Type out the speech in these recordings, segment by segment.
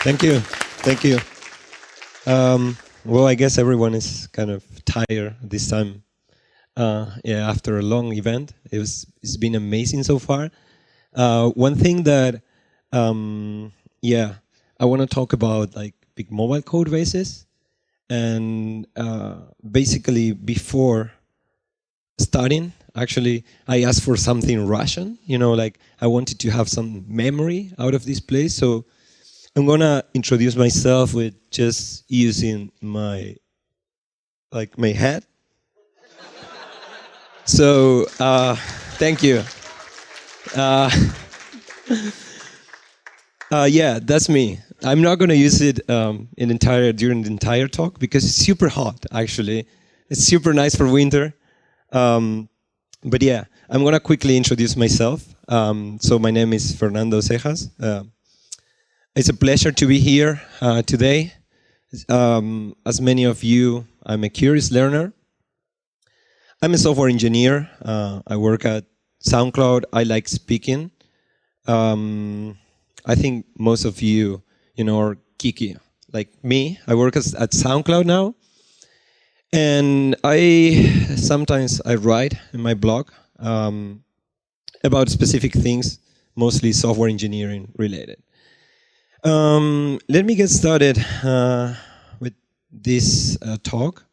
Thank you. Thank you. Well, I guess everyone is kind of tired this time. Yeah, after a long event, it's been amazing so far. One thing that, yeah, I want to talk about like big mobile code bases, and basically before starting, actually, I asked for something Russian. You know, like I wanted to have some memory out of this place, so I'm gonna introduce myself with just using my head. So thank you. Yeah, that's me. I'm not gonna use it during the entire talk because it's super hot. Actually, it's super nice for winter. But yeah, I'm gonna quickly introduce myself. So my name is Fernando Cejas. It's a pleasure to be here today. As many of you, I'm a curious learner. I'm a software engineer. I work at SoundCloud. I like speaking. I think most of you, are geeky like me. I work at SoundCloud now. And sometimes I write in my blog about specific things, mostly software engineering related. Let me get started with this talk.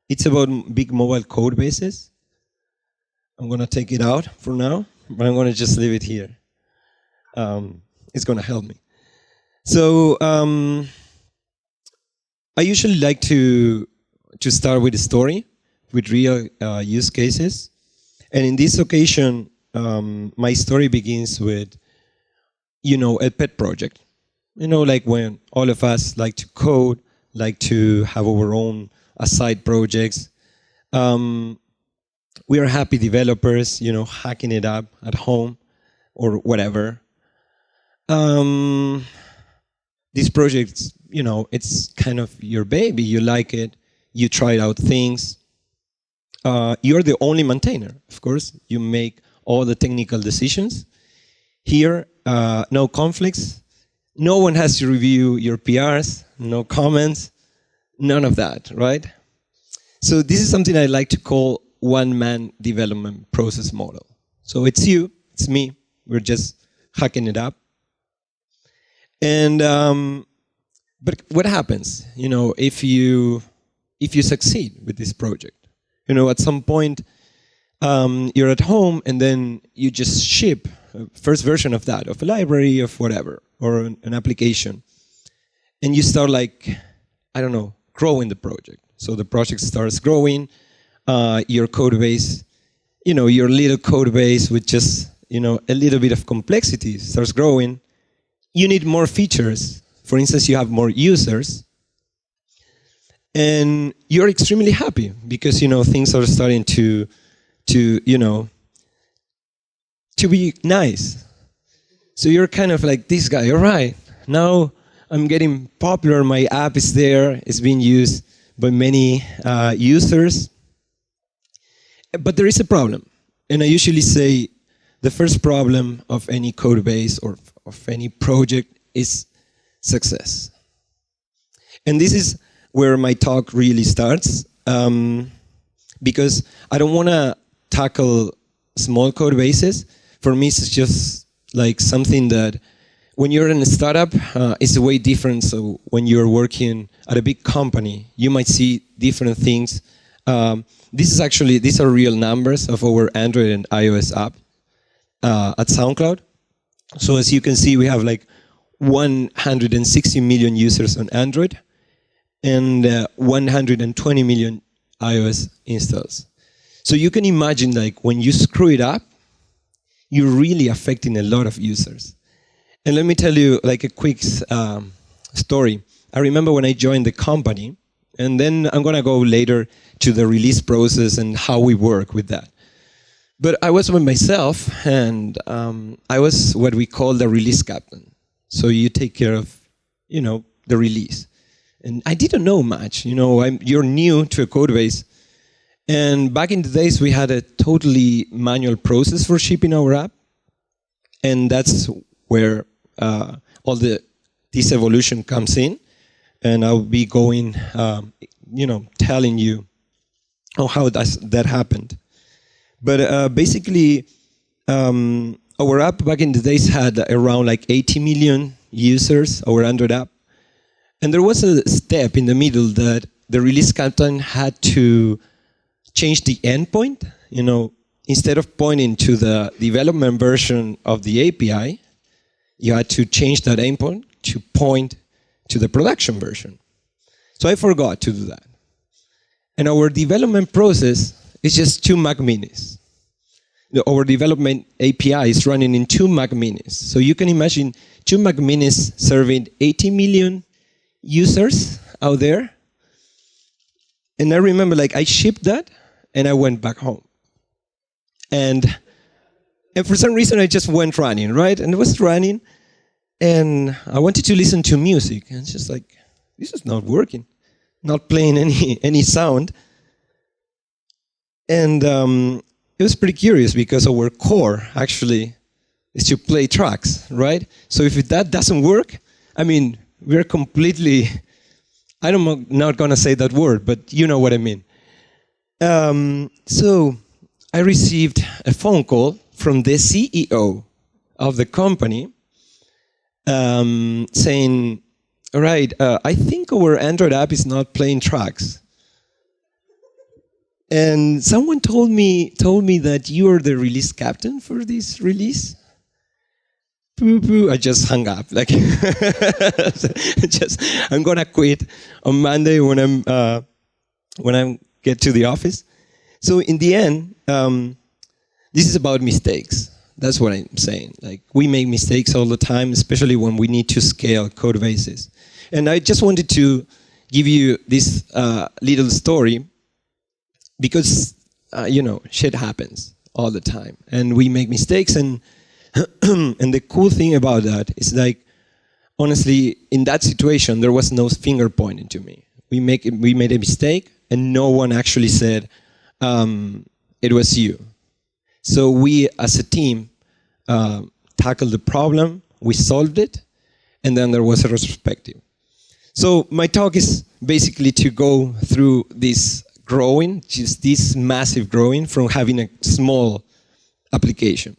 It's about big mobile code bases. I'm going to take it out for now, but I'm going to just leave it here. It's going to help me. So I usually like to start with a story, with real use cases. And in this occasion, my story begins with, a pet project. Like when all of us like to code, like to have our own side projects. We are happy developers, hacking it up at home or whatever. These projects, it's kind of your baby. You like it. You try out things. You're the only maintainer, of course. You make all the technical decisions. Here, no conflicts. No one has to review your PRs, no comments, none of that, right? So this is something I like to call one-man development process model. So it's you, it's me, we're just hacking it up. And but what happens, if you succeed with this project? At some point you're at home and then you just ship a first version of that, of a library, of whatever, or an application. And you start growing the project. So the project starts growing, your code base, your little code base with just, a little bit of complexity starts growing. You need more features. For instance, you have more users. And you're extremely happy because, things are starting to be nice. So you're kind of like this guy, all right, now I'm getting popular, my app is there, it's being used by many users. But there is a problem. And I usually say the first problem of any code base or of any project is success. And this is where my talk really starts, because I don't want to tackle small code bases. For me, it's just like something that when you're in a startup, it's way different. So when you're working at a big company, you might see different things. These are real numbers of our Android and iOS app at SoundCloud. So as you can see, we have like 160 million users on Android and 120 million iOS installs. So you can imagine like when you screw it up, you're really affecting a lot of users. And let me tell you like a quick story. I remember when I joined the company, and then I'm going to go later to the release process and how we work with that. But I was with myself, and I was what we call the release captain. So you take care of, the release. And I didn't know much. You're new to a code base. And back in the days, we had a totally manual process for shipping our app. And that's where all this evolution comes in. And I'll be going, telling you how that happened. But basically, our app back in the days had around like 80 million users, our Android app. And there was a step in the middle that the release captain had to change the endpoint. Instead of pointing to the development version of the API, you had to change that endpoint to point to the production version. So I forgot to do that. And our development process is just 2 Mac minis. Our development API is running in 2 Mac minis. So you can imagine 2 Mac minis serving 80 million users out there. And I remember I shipped that and I went back home. And for some reason I just went running, right? And it was running and I wanted to listen to music. And it's just this is not working. Not playing any sound. And it was pretty curious because our core actually is to play tracks, right? So if that doesn't work, we're completely, I'm not going to say that word, but you know what I mean. So I received a phone call from the CEO of the company saying, all right, I think our Android app is not playing tracks. And someone told me that you are the release captain for this release. I just hung up. I'm gonna quit on Monday when I get to the office. So in the end, this is about mistakes. That's what I'm saying. We make mistakes all the time, especially when we need to scale code bases. And I just wanted to give you this little story because shit happens all the time, and we make mistakes and. And the cool thing about that is honestly, in that situation, there was no finger pointing to me. We made a mistake and no one actually said, it was you. So we as a team tackled the problem, we solved it, and then there was a retrospective. So my talk is basically to go through this growing, just this massive growing from having a small application.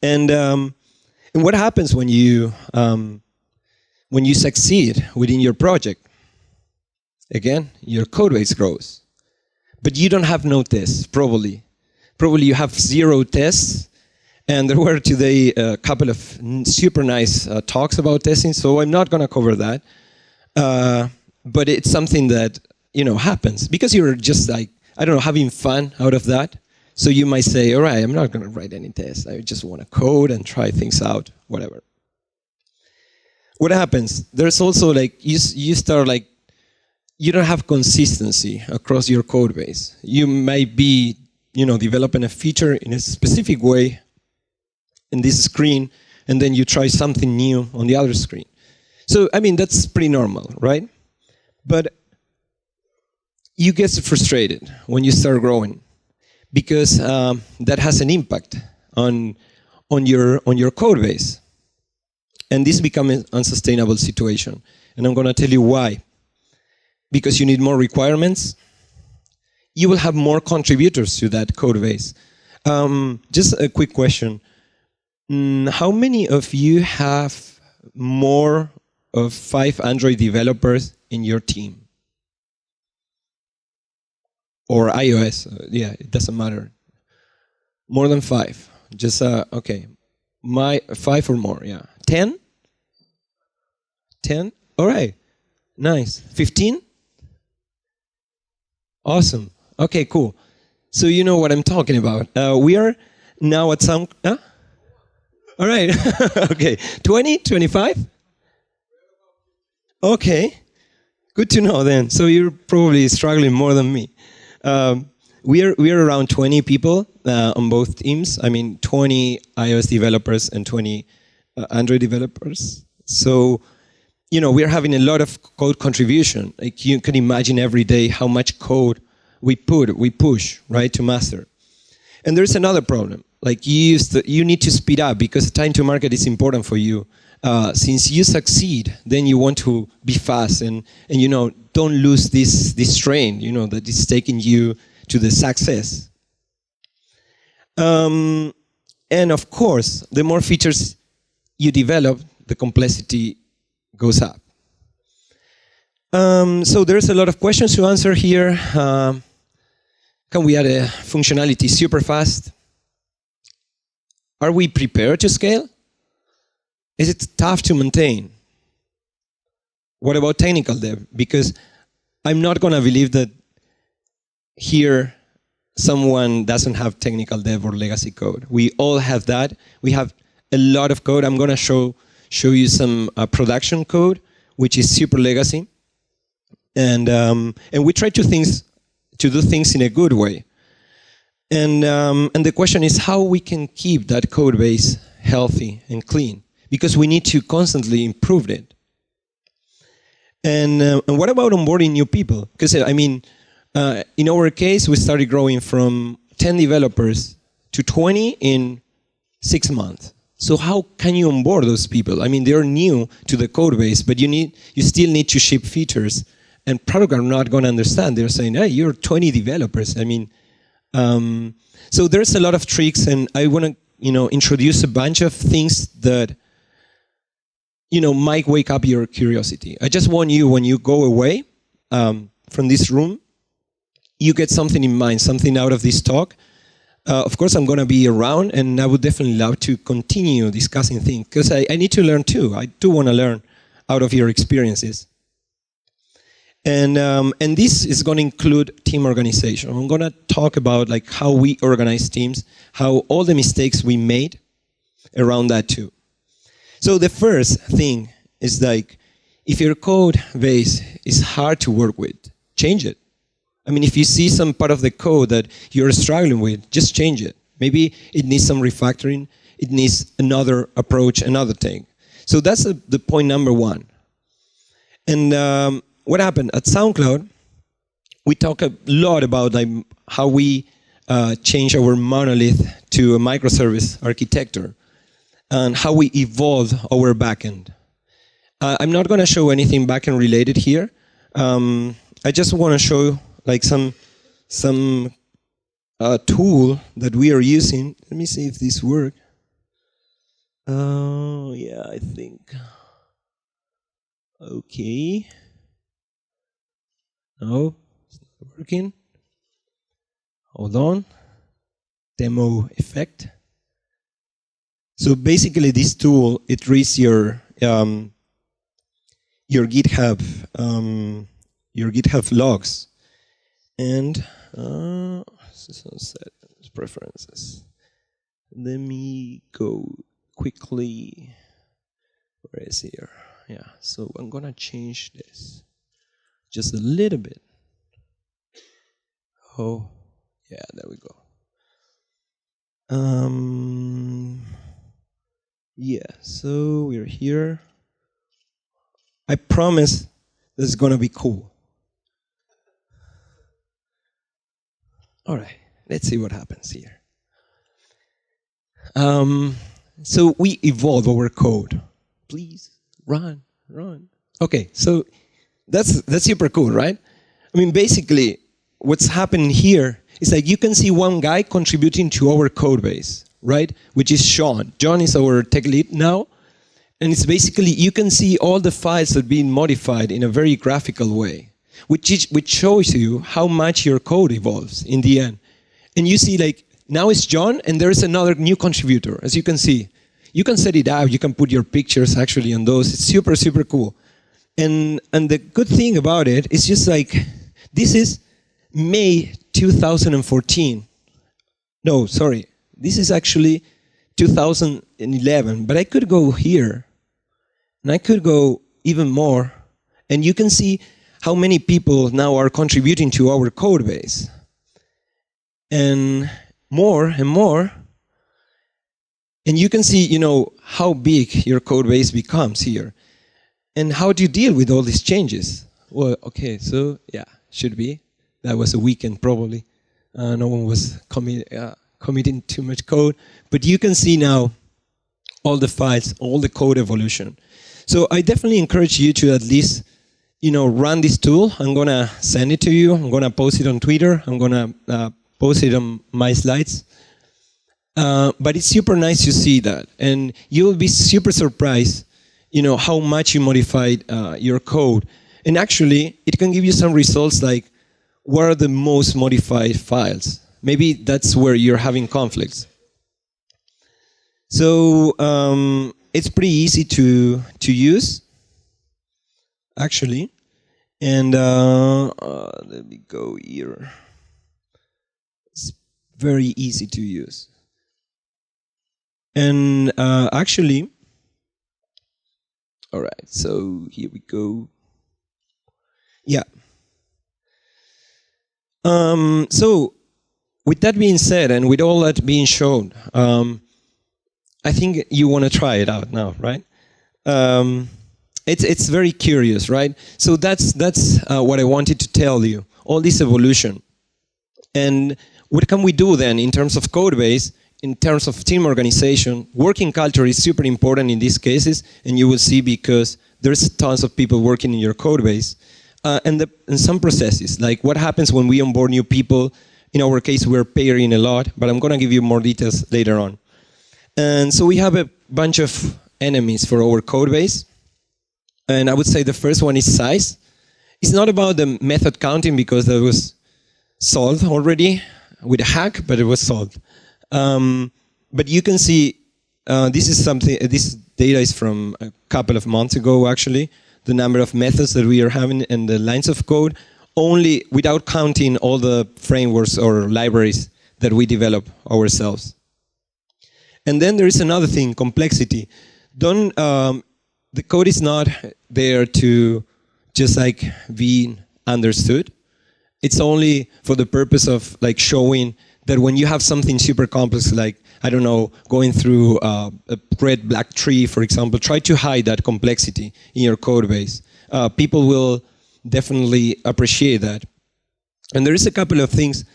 And what happens when you succeed within your project? Again, your code base grows, but you don't have no tests. Probably you have 0 tests. And there were today a couple of super nice talks about testing, so I'm not going to cover that. But it's something that happens because you're just having fun out of that. So you might say, all right, I'm not going to write any tests. I just want to code and try things out, whatever. What happens? There's also you start you don't have consistency across your code base. You might be, developing a feature in a specific way in this screen, and then you try something new on the other screen. So, that's pretty normal, right? But you get frustrated when you start growing, because that has an impact on your code base. And this becomes an unsustainable situation. And I'm going to tell you why. Because you need more requirements. You will have more contributors to that code base. Just a quick question. How many of you have more of 5 Android developers in your team? Or iOS, yeah, it doesn't matter. More than 5, just, okay. 5 or more, yeah. 10? 10? All right, nice. 15? Awesome, okay, cool. So you know what I'm talking about. We are now at some, huh? All right, okay. 20, 25? Okay, good to know then. So you're probably struggling more than me. We are around 20 people on both teams. 20 iOS developers and 20 Android developers. So we're having a lot of code contribution. Like you can imagine every day how much code we push, right, to master. And there's another problem. Like you need to speed up because time to market is important for you. Since you succeed, then you want to be fast and don't lose this train, that is taking you to the success. And of course, the more features you develop, the complexity goes up. So there's a lot of questions to answer here. Can we add a functionality super fast? Are we prepared to scale? Is it tough to maintain? What about technical debt? Because I'm not going to believe that here someone doesn't have technical debt or legacy code. We all have that. We have a lot of code. I'm going to show you some production code, which is super legacy. And we try to do things in a good way. And the question is how we can keep that code base healthy and clean, because we need to constantly improve it. And what about onboarding new people? Because in our case, we started growing from 10 developers to 20 in 6 months. So how can you onboard those people? They're new to the code base, but you still need to ship features. And product are not going to understand. They're saying, hey, you're 20 developers. So there's a lot of tricks, and I want to introduce a bunch of things that might wake up your curiosity. I just want you, when you go away from this room, you get something in mind, something out of this talk. Of course, I'm going to be around, and I would definitely love to continue discussing things, because I need to learn too. I do want to learn out of your experiences. And this is going to include team organization. I'm going to talk about how we organize teams, how all the mistakes we made around that too. So the first thing is if your code base is hard to work with, change it. If you see some part of the code that you're struggling with, just change it. Maybe it needs some refactoring. It needs another approach, another thing. So that's the point number one. And what happened at SoundCloud, we talk a lot about how we change our monolith to a microservice architecture and how we evolve our backend. I'm not going to show anything backend related here. I just want to show some tool that we are using. Let me see if this works. Oh, yeah, I think. Okay. No, it's not working. Hold on. Demo effect. So basically, this tool, it reads your GitHub logs, and set preferences. Let me go quickly. Where is here? Yeah. So I'm gonna change this just a little bit. Oh, yeah, there we go. Yeah, so we're here. I promise this is gonna be cool. All right, let's see what happens here. So we evolve our code. Please run. Okay, so that's super cool, right? Basically, what's happening here is you can see one guy contributing to our code base, right? Which is Sean. John is our tech lead now. And it's basically, you can see all the files that are being modified in a very graphical way, which shows you how much your code evolves in the end. And you see now it's John, and there's another new contributor, as you can see. You can set it up, you can put your pictures actually on those. It's super, super cool. And the good thing about it is just this is May 2014. No, sorry. This is actually 2011. But I could go here, and I could go even more. And you can see how many people now are contributing to our code base. And more and more. And you can see, how big your code base becomes here. And how do you deal with all these changes? Well, okay, so yeah, should be. That was a weekend probably. No one was committing too much code. But you can see now all the files, all the code evolution. So I definitely encourage you to at least, run this tool. I'm gonna send it to you. I'm gonna post it on Twitter. I'm gonna post it on my slides. But it's super nice to see that, and you'll be super surprised, how much you modified your code. And actually, it can give you some results like, what are the most modified files? Maybe that's where you're having conflicts. So it's pretty easy to use, actually. And let me go here. It's very easy to use. And actually, all right, so here we go. Yeah. So with that being said, and with all that being shown, I think you want to try it out now, right? It's very curious, right? So that's what I wanted to tell you, all this evolution. And what can we do then in terms of code base, in terms of team organization? Working culture is super important in these cases, and you will see because there's tons of people working in your code base. And some processes, like what happens when we onboard new people. In our case, we're pairing a lot, but I'm going to give you more details later on. And so we have a bunch of enemies for our code base. And I would say the first one is size. It's not about the method counting because that was solved already with a hack, but it was solved. But you can see this data is from a couple of months ago, actually. The number of methods that we are having and the lines of code, only without counting all the frameworks or libraries that we develop ourselves. And then there is another thing, complexity. The code is not there to just like be understood. It's only for the purpose of like showing that when you have something super complex, like, I don't know, going through a red-black tree, for example, try to hide that complexity in your code base. People will definitely appreciate that. And there is a couple of things,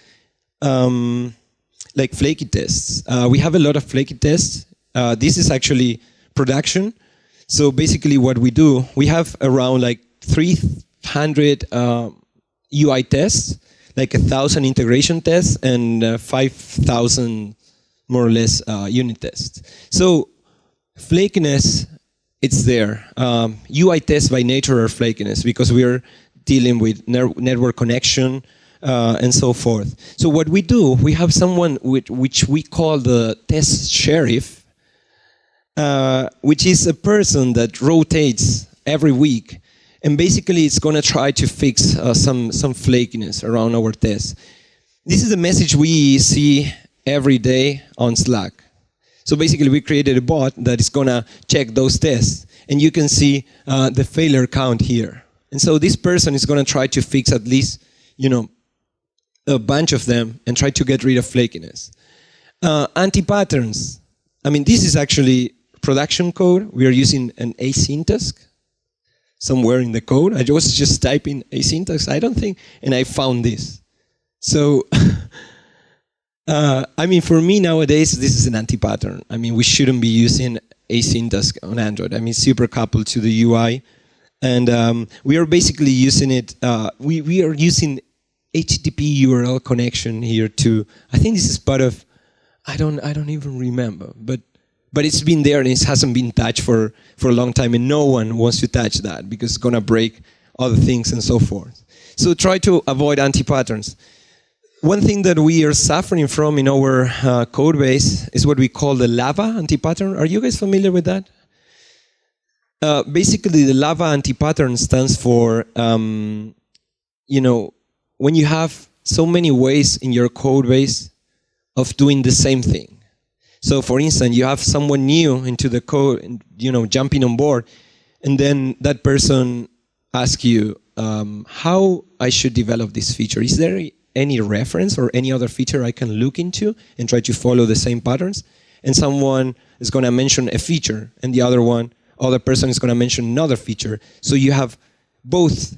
like flaky tests. We have a lot of flaky tests. This is actually production. So basically what we do, we have around like 300 UI tests, like 1,000 integration tests, and 5,000 more or less unit tests. So flakiness, it's there. UI tests by nature are flakiness because we're dealing with network connection and so forth. So what we do, we have someone which we call the test sheriff, which is a person that rotates every week. And basically, it's going to try to fix some flakiness around our tests. This is a message we see every day on Slack. So basically, we created a bot that is going to check those tests. And you can see the failure count here. And so this person is going to try to fix at least, a bunch of them and try to get rid of flakiness. Anti-patterns. I mean, this is actually production code. We are using an asyntax somewhere in the code. I was just typing asyntax, I don't think, and I found this. So, I mean, for me nowadays, this is an anti-pattern. I mean, we shouldn't be using asyntax on Android. I mean, super coupled to the UI. And we are basically using it, we are using HTTP URL connection here too. I think this is part of, I don't even remember, but it's been there and it hasn't been touched for a long time, and no one wants to touch that because it's going to break other things and so forth. So try to avoid anti-patterns. One thing that we are suffering from in our code base is what we call the lava anti-pattern. Are you guys familiar with that? Basically, the lava anti-pattern stands for, when you have so many ways in your code base of doing the same thing. So, for instance, you have someone new into the code, and, jumping on board, and then that person asks you how I should develop this feature. Is there any reference or any other feature I can look into and try to follow the same patterns? And someone is going to mention a feature, and the other one other person is going to mention another feature. So you have both,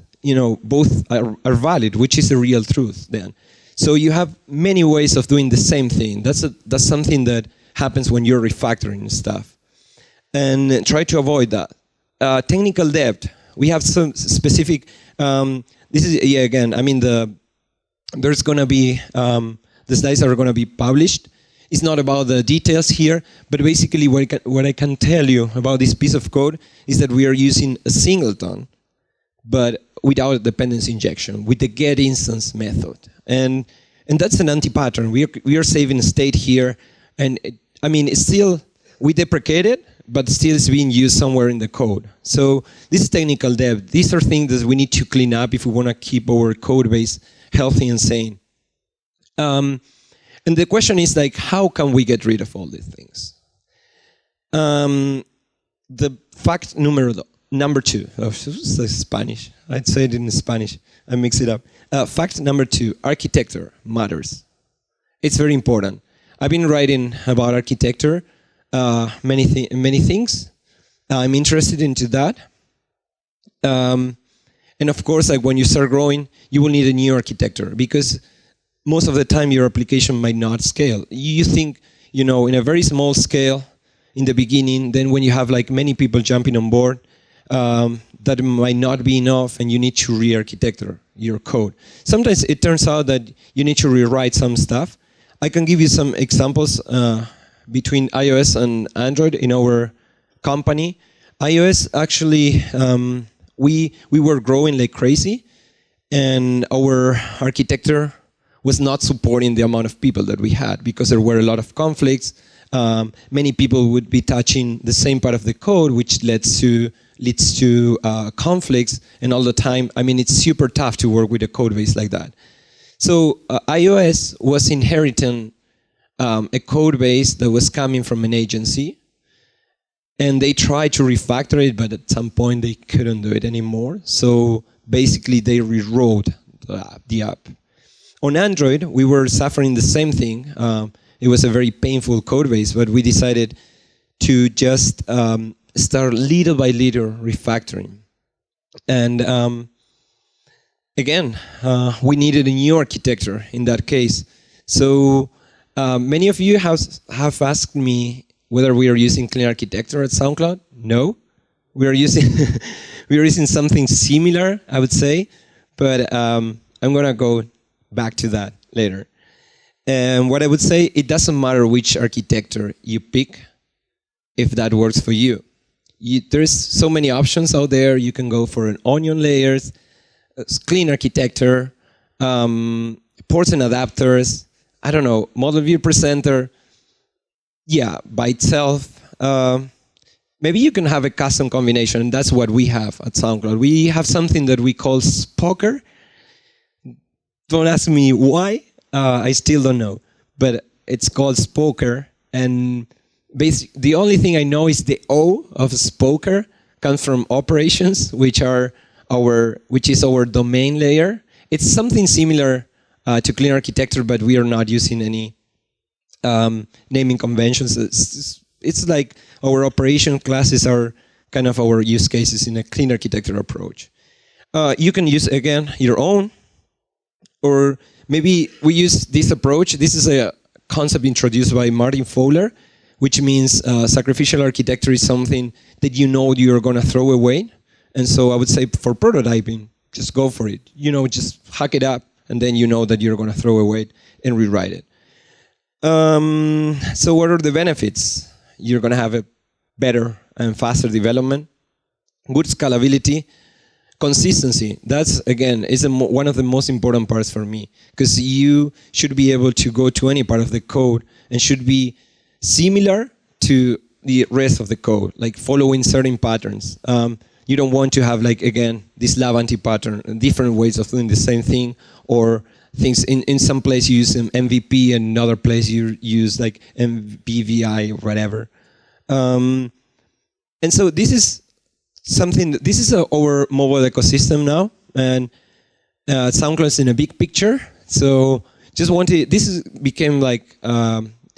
both are valid, which is the real truth then. So you have many ways of doing the same thing. That's something that happens when you're refactoring stuff. And try to avoid that. Technical debt. We have some specific, this is, again, I mean, there's going to be, the slides are going to be published. It's not about the details here, but basically what I can tell you about this piece of code is that we are using a singleton, but without dependency injection, with the get instance method. And that's an anti-pattern. We are saving state here, and it's still, we deprecate it, but still it's being used somewhere in the code. So this is technical debt. These are things that we need to clean up if we want to keep our code base healthy and sane. And the question is like, how can we get rid of all these things? The fact number two, Spanish. I'd say it in Spanish. I mix it up. Fact number two, architecture matters. It's very important. I've been writing about architecture, many things. I'm interested into that. And of course, like when you start growing, you will need a new architecture because most of the time your application might not scale. You think, in a very small scale in the beginning, then when you have like many people jumping on board, that might not be enough and you need to re-architect your code. Sometimes it turns out that you need to rewrite some stuff. I can give you some examples between iOS and Android in our company. iOS actually, we were growing like crazy and our architecture was not supporting the amount of people that we had because there were a lot of conflicts. Many people would be touching the same part of the code, which leads to conflicts, and all the time, it's super tough to work with a code base like that. So iOS was inheriting a code base that was coming from an agency, and they tried to refactor it, but at some point they couldn't do it anymore. So basically they rewrote the app. On Android, we were suffering the same thing. It was a very painful code base, but we decided to just start little by little refactoring. And again, we needed a new architecture in that case. So many of you have asked me whether we are using clean architecture at SoundCloud. No, we are using something similar, I would say, but I'm going to go back to that later. And what I would say, it doesn't matter which architecture you pick if that works for you. There's so many options out there. You can go for an onion layers, clean architecture, ports and adapters, I don't know, model view presenter. Yeah, by itself. Maybe you can have a custom combination, and that's what we have at SoundCloud. We have something that we call Spoker. Don't ask me why. I still don't know, but it's called Spoker, and basically the only thing I know is the O of Spoker comes from operations, which is our domain layer. It's something similar to clean architecture, but we are not using any naming conventions. It's like our operation classes are kind of our use cases in a clean architecture approach. You can use, again, your own, or maybe we use this approach. This is a concept introduced by Martin Fowler, which means sacrificial architecture is something that you're going to throw away. And so I would say for prototyping, just go for it. Just hack it up, and then you know that you're going to throw away and rewrite it. So what are the benefits? You're going to have a better and faster development, good scalability, consistency. That's, again, is one of the most important parts for me, because you should be able to go to any part of the code and should be similar to the rest of the code, like following certain patterns. You don't want to have, like, again, this lab anti-pattern, different ways of doing the same thing, or things in some place you use MVP, and another place you use like MVVI or whatever. And so this is something, this is our mobile ecosystem now, and SoundCloud is in a big picture. So just wanted, became like,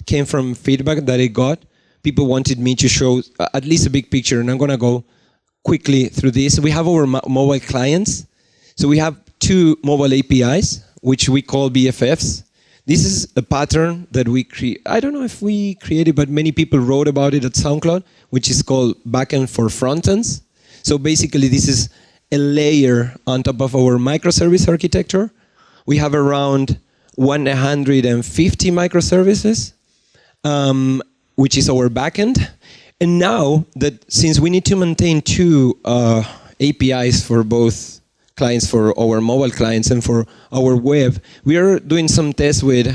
came from feedback that I got people wanted me to show at least a big picture, and I'm going to go quickly through this. We have our mobile clients. So we have two mobile APIs, which we call BFFs. This is a pattern that we create. I don't know if we created, but many people wrote about it at SoundCloud, which is called backend for frontends. So basically, this is a layer on top of our microservice architecture. We have around 150 microservices, which is our backend. And now that since we need to maintain two APIs for both clients, for our mobile clients and for our web, we are doing some tests with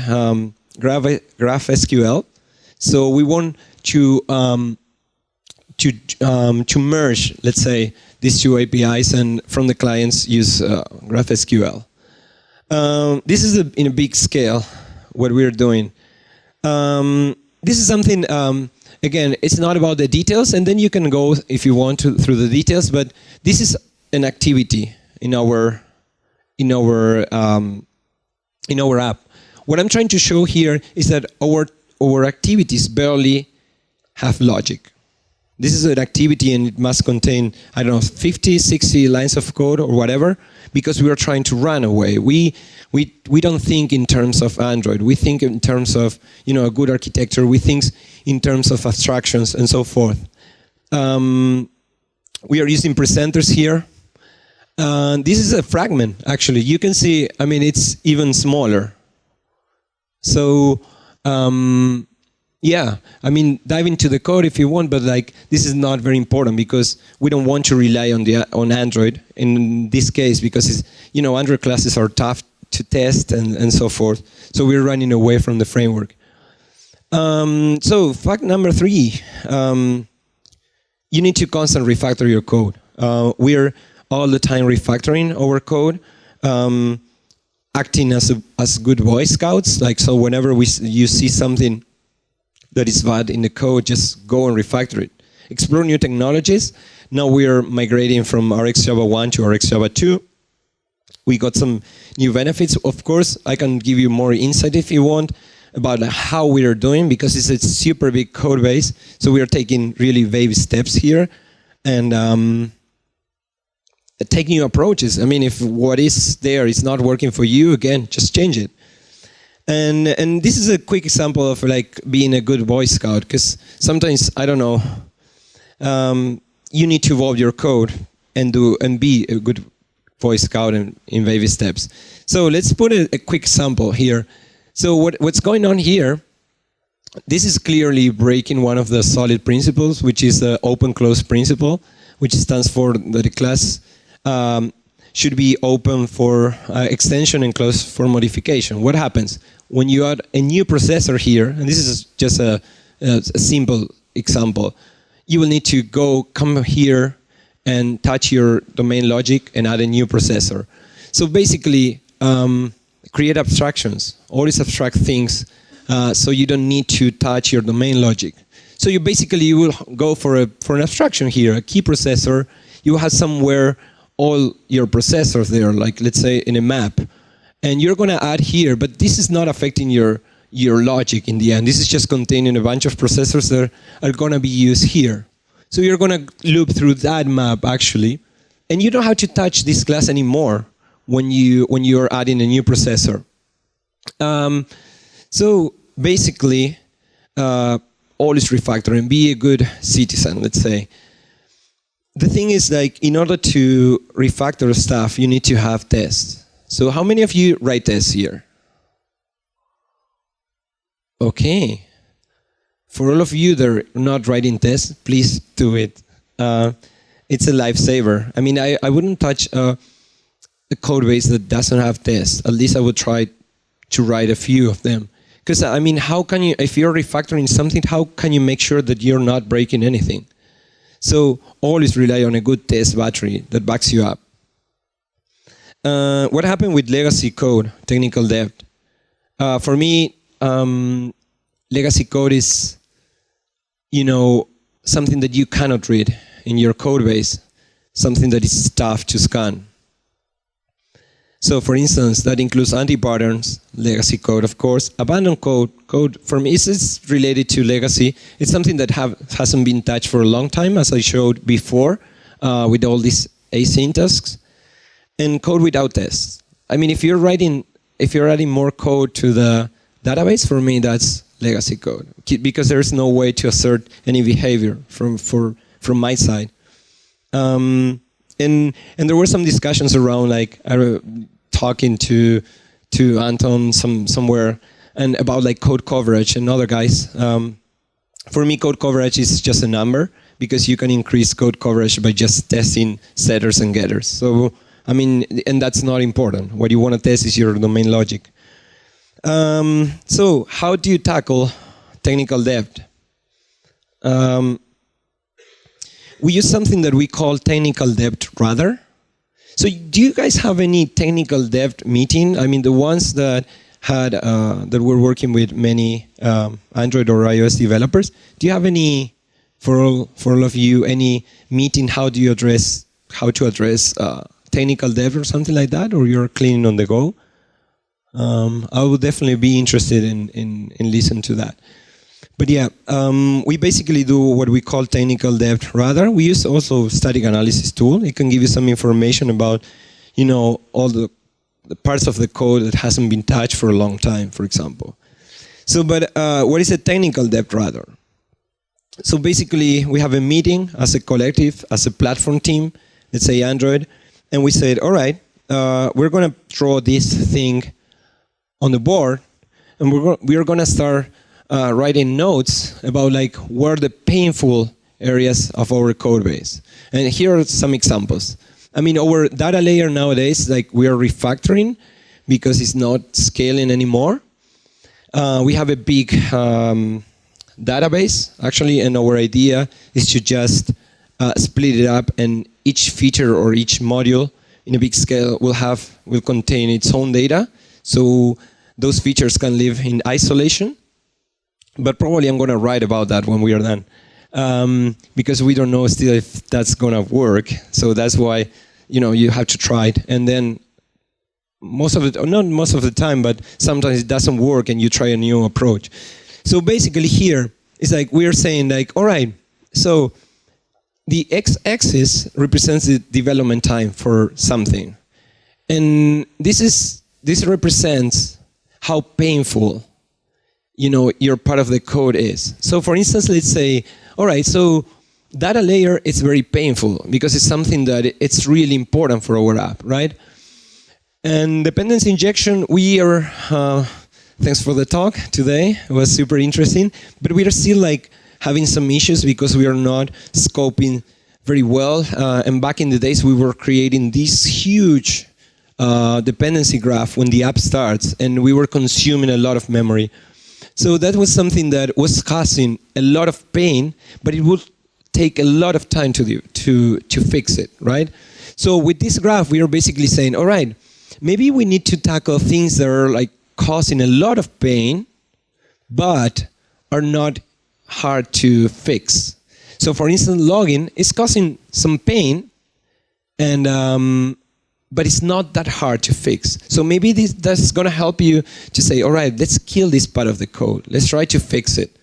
GraphSQL. So we want to merge, let's say, these two APIs, and from the clients use GraphSQL. This is in a big scale what we're doing. This is something. Again, it's not about the details, and then you can go if you want to through the details. But this is an activity in our app. What I'm trying to show here is that our activities barely have logic. This is an activity, and it must contain, I don't know, 50, 60 lines of code or whatever, because we are trying to run away. We don't think in terms of Android. We think in terms of a good architecture. We think in terms of abstractions and so forth. We are using presenters here. This is a fragment, actually. You can see, it's even smaller. So, yeah, dive into the code if you want, but this is not very important because we don't want to rely on Android in this case because Android classes are tough to test and so forth. So we're running away from the framework. So fact number 3, you need to constantly refactor your code. We're all the time refactoring our code, acting as good Boy Scouts. So whenever you see something that is bad in the code, just go and refactor it. Explore new technologies. Now we are migrating from RxJava 1 to RxJava 2. We got some new benefits. Of course, I can give you more insight if you want about how we are doing, because it's a super big code base. So we are taking really baby steps here and take new approaches. If what is there is not working for you, again, just change it. And this is a quick example of being a good Boy Scout, because sometimes, I don't know, you need to evolve your code and be a good Boy Scout in baby steps. So let's put a quick sample here. So what's going on here, this is clearly breaking one of the solid principles, which is the open-close principle, which stands for that the class should be open for extension and closed for modification. What happens when you add a new processor here, and this is just a simple example, you will need to come here and touch your domain logic and add a new processor. So basically, create abstractions, always abstract things, so you don't need to touch your domain logic. So you will go for an abstraction here, a key processor. You have somewhere all your processors there, let's say in a map, and you're going to add here, but this is not affecting your logic in the end. This is just containing a bunch of processors that are going to be used here. So you're going to loop through that map actually, and you don't have to touch this class anymore when you're adding a new processor. So basically, always refactor and be a good citizen, let's say. The thing is, in order to refactor stuff, you need to have tests. So how many of you write tests here? Okay. For all of you that are not writing tests, please do it. It's a lifesaver. I wouldn't touch a code base that doesn't have tests. At least I would try to write a few of them. Because, how can you, if you're refactoring something, how can you make sure that you're not breaking anything? So always rely on a good test battery that backs you up. What happened with legacy code, technical debt? For me, legacy code is, something that you cannot read in your code base, something that is tough to scan. So for instance, that includes anti-patterns, legacy code, of course, abandoned code. Code for me is related to legacy. It's something that hasn't been touched for a long time, as I showed before, with all these async tasks, and code without tests. I mean, if you're adding more code to the database, for me that's legacy code, because there's no way to assert any behavior from my side. And there were some discussions around, like, talking to Anton somewhere, and about like code coverage and other guys. For me, code coverage is just a number, because you can increase code coverage by just testing setters and getters. So, I mean, and that's not important. What you want to test is your domain logic. So, how do you tackle technical debt? We use something that we call technical debt radar. So do you guys have any technical debt meeting? I mean, the ones that that were working with many Android or iOS developers. Do you have any, for all of you, any meeting? How to address technical debt or something like that, or you're cleaning on the go? I would definitely be interested in listening to that. But yeah, we basically do what we call technical debt radar. We use also static analysis tool. It can give you some information about, all the parts of the code that hasn't been touched for a long time, for example. So, but what is a technical debt radar? So basically, we have a meeting as a collective, as a platform team, let's say Android, and we said, all right, we're going to draw this thing on the board, and we're going to start writing notes about like where the painful areas of our code base. And here are some examples. I mean, our data layer nowadays, like we are refactoring because it's not scaling anymore. We have a big database, actually, and our idea is to just split it up, and each feature or each module in a big scale will contain its own data. So those features can live in isolation. But probably I'm going to write about that when we are done, because we don't know still if that's going to work. So that's why, you have to try it. And then not most of the time, but sometimes it doesn't work and you try a new approach. So basically here, it's like we're saying like, all right, so the x-axis represents the development time for something. And this represents how painful your part of the code is. So for instance, let's say, all right, so data layer is very painful because it's something that it's really important for our app, right? And dependency injection, we are, thanks for the talk today, it was super interesting, but we are still like having some issues because we are not scoping very well. And back in the days, we were creating this huge dependency graph when the app starts, and we were consuming a lot of memory. So that was something that was causing a lot of pain, but it would take a lot of time to fix it, right? So with this graph, we are basically saying, all right, maybe we need to tackle things that are like causing a lot of pain, but are not hard to fix. So for instance, login is causing some pain, and but it's not that hard to fix. So maybe that's going to help you to say, all right, let's kill this part of the code. Let's try to fix it.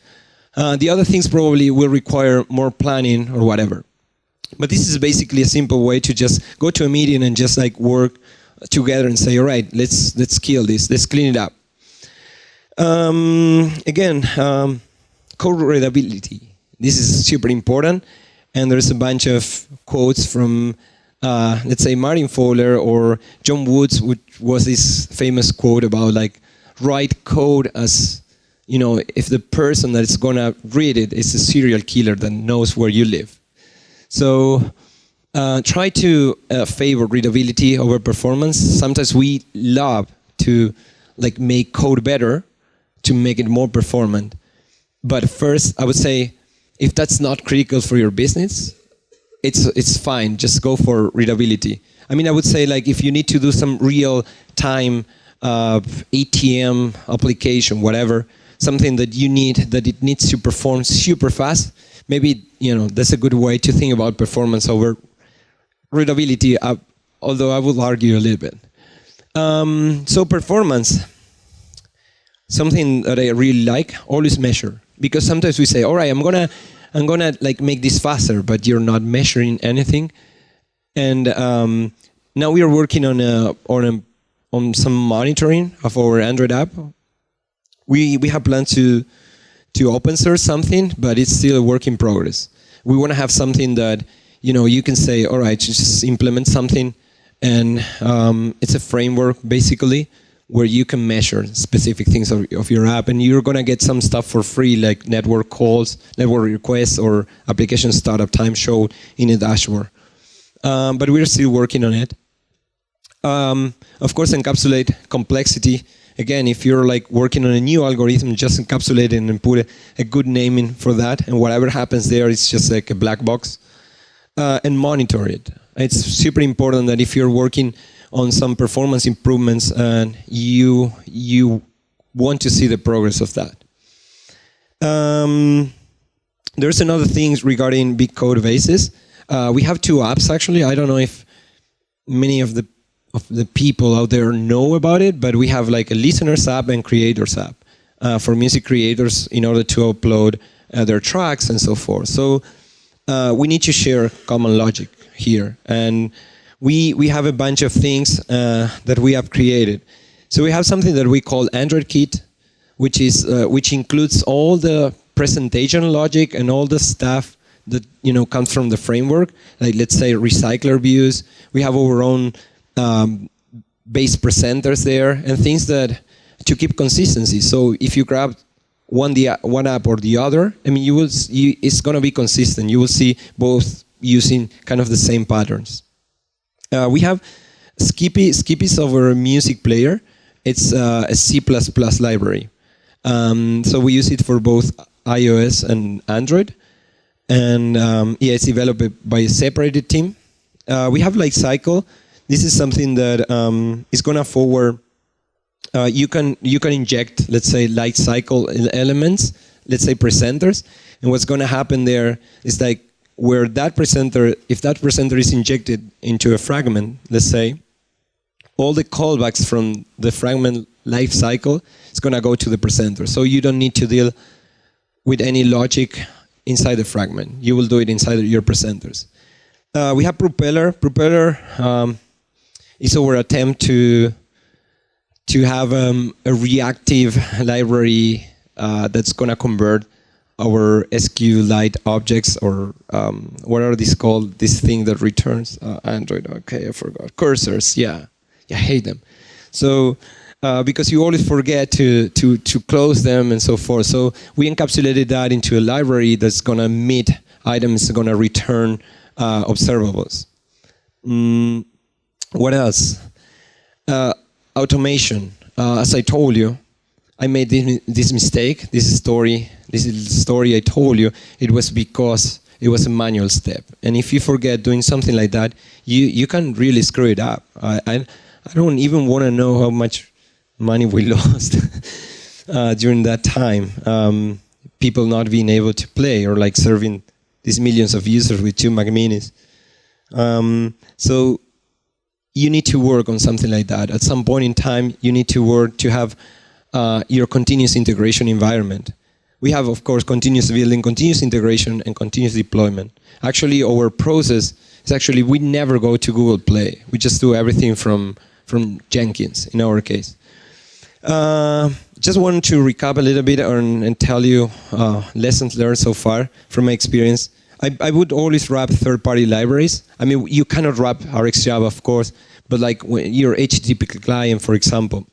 The other things probably will require more planning or whatever. But this is basically a simple way to just go to a meeting and just like work together and say, all right, let's kill this. Let's clean it up. Again, code readability. This is super important. And there's a bunch of quotes from let's say Martin Fowler or John Woods, which was this famous quote about like write code as, if the person that's going to read it is a serial killer that knows where you live. So try to favor readability over performance. Sometimes we love to like make code better to make it more performant. But first, I would say, if that's not critical for your business, it's fine. Just go for readability. I mean, I would say like if you need to do some real-time ATM application, whatever, something that it needs to perform super fast, maybe that's a good way to think about performance over readability. Although I would argue a little bit. So performance, something that I really like, always measure. Because sometimes we say, all right, I'm gonna like make this faster, but you're not measuring anything. And now we are working on some monitoring of our Android app. We have planned to open source something, but it's still a work in progress. We want to have something that you can say, all right, just implement something, and it's a framework basically where you can measure specific things of your app, and you're going to get some stuff for free, like network calls, network requests, or application startup time showed in a dashboard. But we're still working on it. Of course, encapsulate complexity. Again, if you're like working on a new algorithm, just encapsulate it and put a good naming for that, and whatever happens there, it's just like a black box. And monitor it. It's super important that if you're working on some performance improvements and you want to see the progress of that. There's another thing regarding big code bases. We have two apps actually. I don't know if many of the people out there know about it, but we have like a listeners app and creators app for music creators in order to upload their tracks and so forth. So we need to share common logic here, and we have a bunch of things that we have created. So we have something that we call AndroidKit, which includes all the presentation logic and all the stuff that comes from the framework. Like let's say recycler views. We have our own base presenters there and things that to keep consistency. So if you grab one app or the other, I mean, it's going to be consistent. You will see both using kind of the same patterns. We have Skippy. Skippy is our music player. It's a C++ library. So we use it for both iOS and Android. And yeah, it's developed by a separated team. We have like Cycle. This is something that is going to forward. You can inject, let's say, light cycle elements, let's say presenters, and what's going to happen there is like where that presenter, if that presenter is injected into a fragment, let's say, all the callbacks from the fragment life cycle is going to go to the presenter. So you don't need to deal with any logic inside the fragment. You will do it inside your presenters. We have Propeller. Propeller is our attempt to have a reactive library that's going to convert our SQLite objects, or what are these called? This thing that returns Android. Okay, I forgot. Cursors. Yeah, I hate them. So because you always forget to close them and so forth. So we encapsulated that into a library that's going to meet items, going to return observables. What else? Automation. As I told you, I made this mistake. This story I told you. It was because it was a manual step. And if you forget doing something like that, you can really screw it up. I don't even want to know how much money we lost during that time. People not being able to play, or like serving these millions of users with 2 Mac Minis. So you need to work on something like that. At some point in time, you need to work to have your continuous integration environment. We have, of course, continuous building, continuous integration, and continuous deployment. Actually, our process is actually we never go to Google Play. We just do everything from Jenkins, in our case. Just wanted to recap a little bit and tell you lessons learned so far from my experience. I would always wrap third-party libraries. I mean, you cannot wrap RxJava, of course, but like your HTTP client, for example.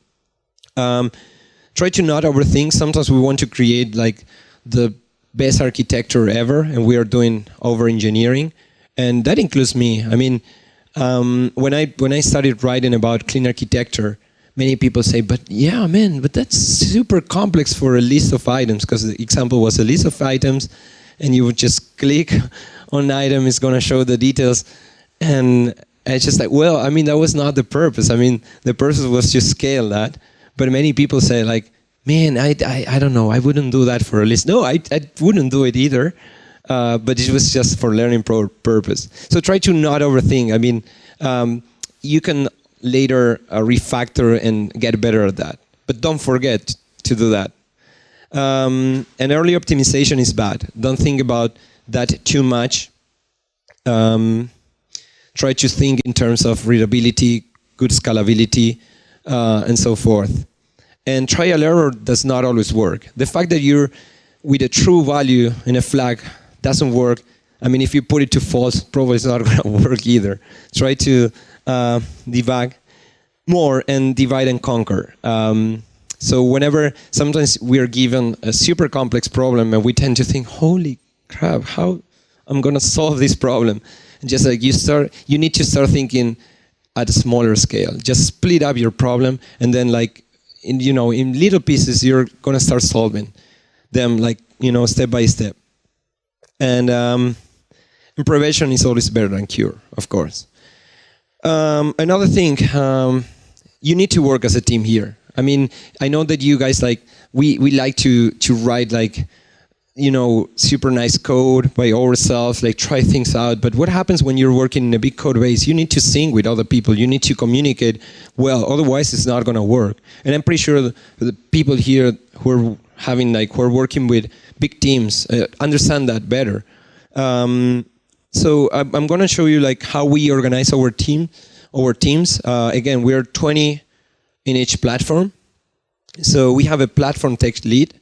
Try to not overthink. Sometimes we want to create like the best architecture ever, and we are doing over-engineering, and that includes me. I mean, when I started writing about clean architecture, many people say, but yeah, man, but that's super complex for a list of items, because the example was a list of items, and you would just click on item, it's going to show the details. And it's just like, well, I mean, that was not the purpose. I mean, the purpose was to scale that. But many people say like, man, I don't know, I wouldn't do that for a list. No, I wouldn't do it either. But it was just for learning purpose. So try to not overthink. I mean, you can later refactor and get better at that. But don't forget to do that. And early optimization is bad. Don't think about that too much. Try to think in terms of readability, good scalability, and so forth. And trial error does not always work. The fact that you're with a true value in a flag doesn't work. I mean, if you put it to false, probably it's not going to work either. Try to debug more and divide and conquer. So whenever, sometimes we are given a super complex problem and we tend to think, holy crap, how I'm going to solve this problem? And just like you need to start thinking at a smaller scale. Just split up your problem, and then like, in little pieces, you're going to start solving them, like, step by step. And prevention is always better than cure, of course. Another thing, you need to work as a team here. I mean, I know that you guys we like to write super nice code by ourselves, try things out. But what happens when you're working in a big code base? You need to sync with other people. You need to communicate well. Otherwise, it's not going to work. And I'm pretty sure the people here who are who are working with big teams understand that better. So I'm going to show you how we organize our teams. Again, we're 20 in each platform. So we have a platform tech lead.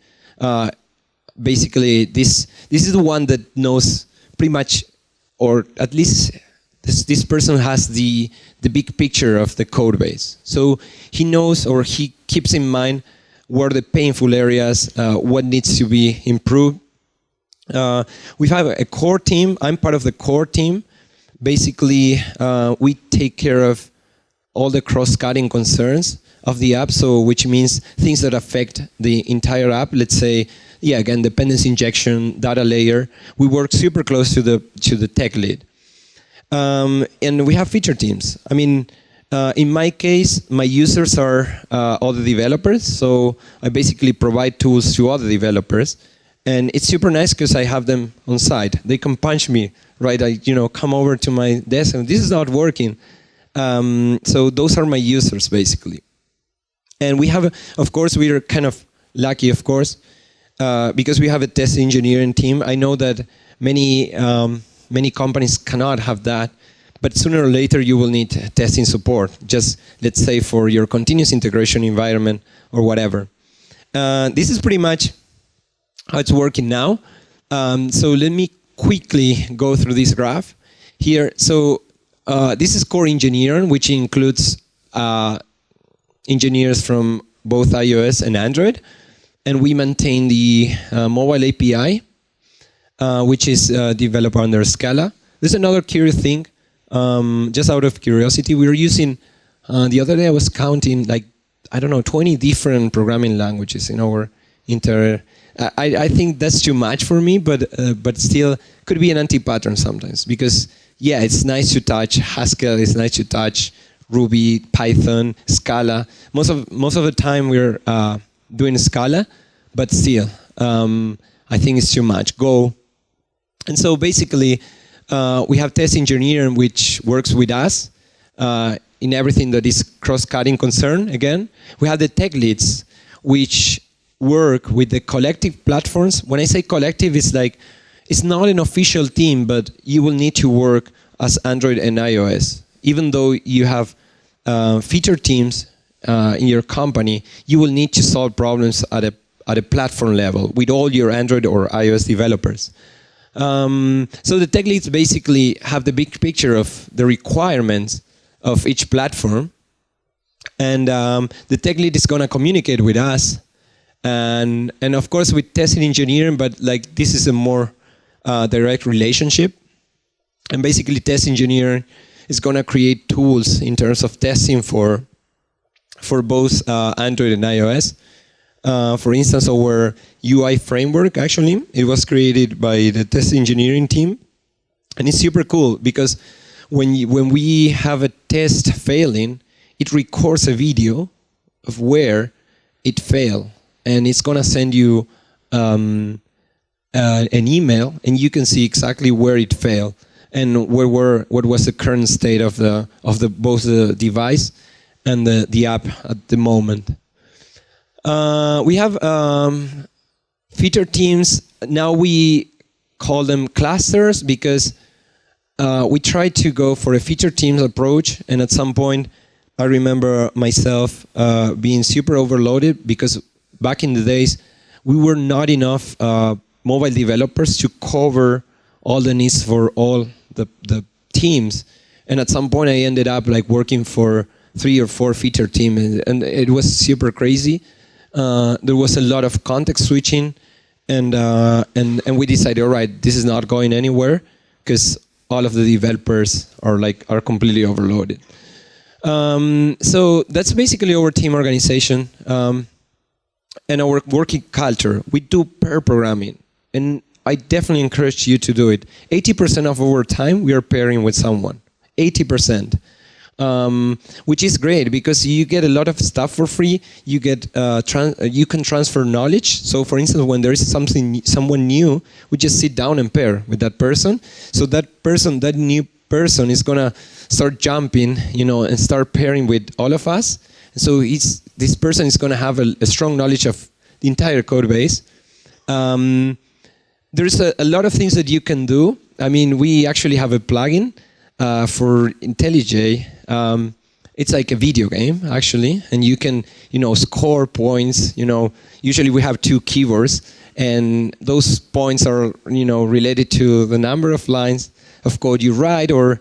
Basically, this is the one that knows pretty much, or at least this person has the big picture of the code base. So he knows, or he keeps in mind, where the painful areas, what needs to be improved. We have a core team. I'm part of the core team. Basically, we take care of all the cross-cutting concerns of the app, so which means things that affect the entire app. Let's say, again, dependency injection, data layer. We work super close to the tech lead. And we have feature teams. I mean, in my case, my users are other developers, so I basically provide tools to other developers. And it's super nice because I have them on site. They can punch me, right? I come over to my desk and this is not working. So those are my users, basically. And we have, of course, we are kind of lucky, of course, because we have a test engineering team. I know that many companies cannot have that, but sooner or later you will need testing support, just let's say for your continuous integration environment or whatever. This is pretty much how it's working now. So let me quickly go through this graph here. So this is core engineering, which includes engineers from both iOS and Android. And we maintain the mobile API, which is developed under Scala. There's another curious thing, just out of curiosity. We were using, the other day I was counting 20 different programming languages in our I think that's too much for me, but still could be an anti-pattern sometimes, because it's nice to touch Haskell, it's nice to touch Ruby, Python, Scala. Most of the time we're doing Scala, but still, I think it's too much. Go. And so basically, we have test engineering, which works with us in everything that is cross-cutting concern. Again, we have the tech leads, which work with the collective platforms. When I say collective, it's not an official team, but you will need to work as Android and iOS. Even though you have feature teams in your company, you will need to solve problems at a platform level with all your Android or iOS developers. So the tech leads basically have the big picture of the requirements of each platform, and the tech lead is going to communicate with us, and of course with testing engineering, but this is a more direct relationship. And basically test engineering is going to create tools in terms of testing for both Android and iOS. For instance, our UI framework, actually, it was created by the test engineering team. And it's super cool because when we have a test failing, it records a video of where it failed. And it's going to send you an email, and you can see exactly where it failed and what was the current state of both the device and the app at the moment. We have feature teams. Now we call them clusters because we try to go for a feature teams approach, and at some point I remember myself being super overloaded because back in the days we were not enough mobile developers to cover all the needs for all the teams, and at some point I ended up like working for 3 or 4 feature teams, and it was super crazy. There was a lot of context switching, and we decided, all right, this is not going anywhere because all of the developers are completely overloaded. So that's basically our team organization and our working culture. We do pair programming, and I definitely encourage you to do it. 80% of our time we are pairing with someone. 80%. Which is great because you get a lot of stuff for free. You get you can transfer knowledge. So, for instance, when there is someone new, we just sit down and pair with that person. So that new person, is gonna start jumping, and start pairing with all of us. So this person is gonna have a strong knowledge of the entire code base. There's a lot of things that you can do. I mean, we actually have a plugin for IntelliJ. It's like a video game, actually, and you can, score points. Usually we have 2 keywords, and those points are, related to the number of lines of code you write, or,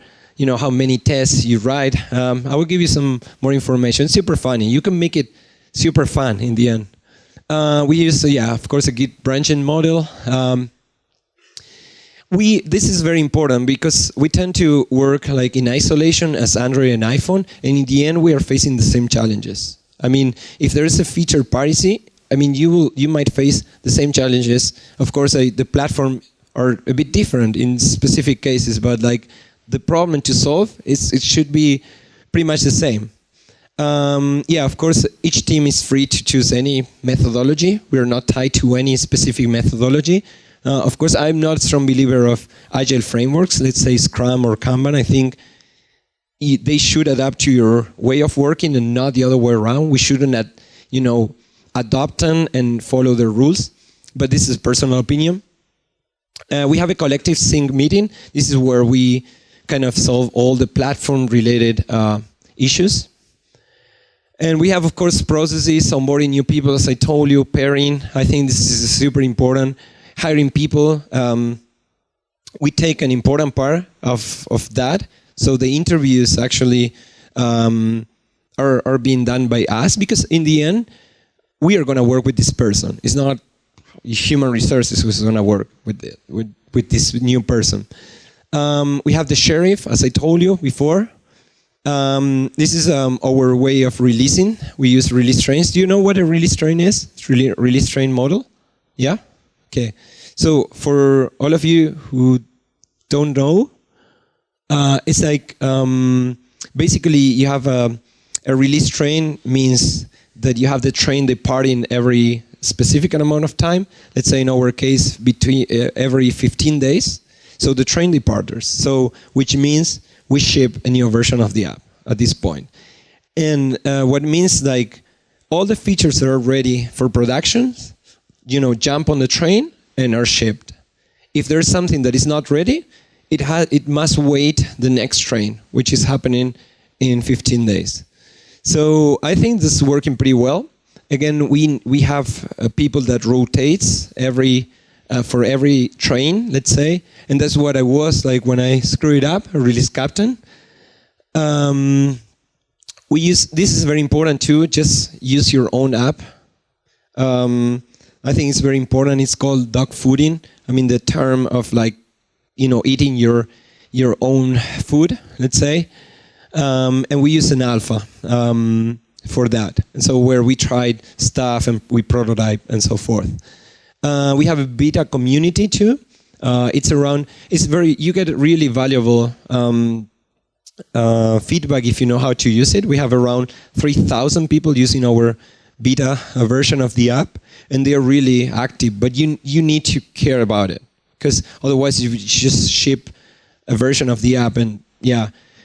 how many tests you write. I will give you some more information. It's super funny. You can make it super fun in the end. We use, of course, a Git branching model. This is very important because we tend to work like in isolation as Android and iPhone, and in the end we are facing the same challenges. I mean, if there is a feature parity, I mean, you might face the same challenges. Of course, the platform are a bit different in specific cases, but like the problem to solve it should be pretty much the same. Of course, each team is free to choose any methodology. We are not tied to any specific methodology. Of course, I'm not a strong believer of agile frameworks, let's say Scrum or Kanban. I think they should adapt to your way of working and not the other way around. We shouldn't, adopt them and follow the rules, but this is personal opinion. We have a collective sync meeting. This is where we kind of solve all the platform-related issues. And we have, of course, processes, onboarding new people, as I told you, pairing. I think this is super important. Hiring people, we take an important part of that. So the interviews actually are being done by us, because in the end, we are going to work with this person. It's not human resources who's going to work with this new person. We have the sheriff, as I told you before. This is our way of releasing. We use release trains. Do you know what a release train is? It's really a release train model. Yeah? Okay. So for all of you who don't know, it's like basically you have a release train means that you have the train departing every specific amount of time. Let's say in our case, between every 15 days. So the train departures. So which means we ship a new version of the app at this point. And what means like all the features that are ready for production, jump on the train and are shipped. If there's something that is not ready, it must wait the next train, which is happening in 15 days. So I think this is working pretty well. Again, we have people that rotates for every train, let's say, and that's what I was like when I screw it up, a release captain. This is very important too, just use your own app. I think it's very important. It's called dog fooding. I mean, the term of eating your own food, let's say. And we use an alpha for that. And so where we tried stuff and we prototype and so forth. We have a beta community too. You get really valuable feedback if you know how to use it. We have around 3,000 people using our beta version of the app, and they're really active, but you need to care about it, because otherwise you just ship a version of the app and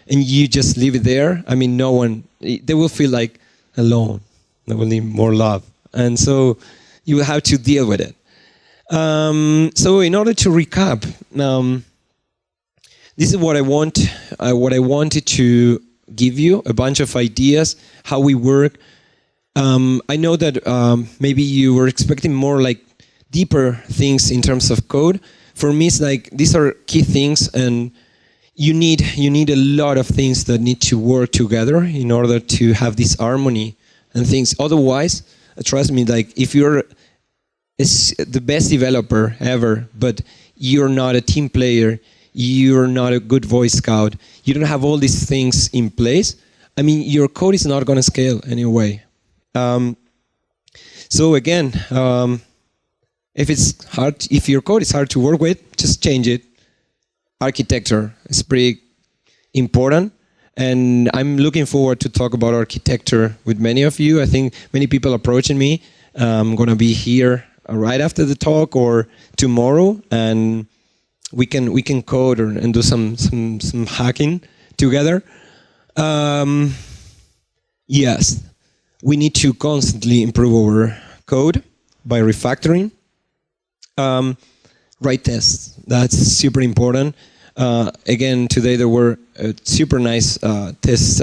you just leave it there. I mean, no one they will feel like alone. They will need more love. And so you will have to deal with it. So in order to recap, this is what I wanted to give you, a bunch of ideas, how we work. I know that maybe you were expecting more like deeper things in terms of code. For me, it's like these are key things, and you need a lot of things that need to work together in order to have this harmony and things. Otherwise, trust me, like if you're the best developer ever, but you're not a team player, you're not a good voice scout, you don't have all these things in place, I mean, your code is not going to scale anyway. So again, if your code is hard to work with, just change it. Architecture is pretty important, and I'm looking forward to talk about architecture with many of you. I think many people approaching me. I'm going to be here right after the talk or tomorrow, and we can code and do some hacking together. Yes, we need to constantly improve our code by refactoring. Write tests. That's super important. Again, today there were super nice test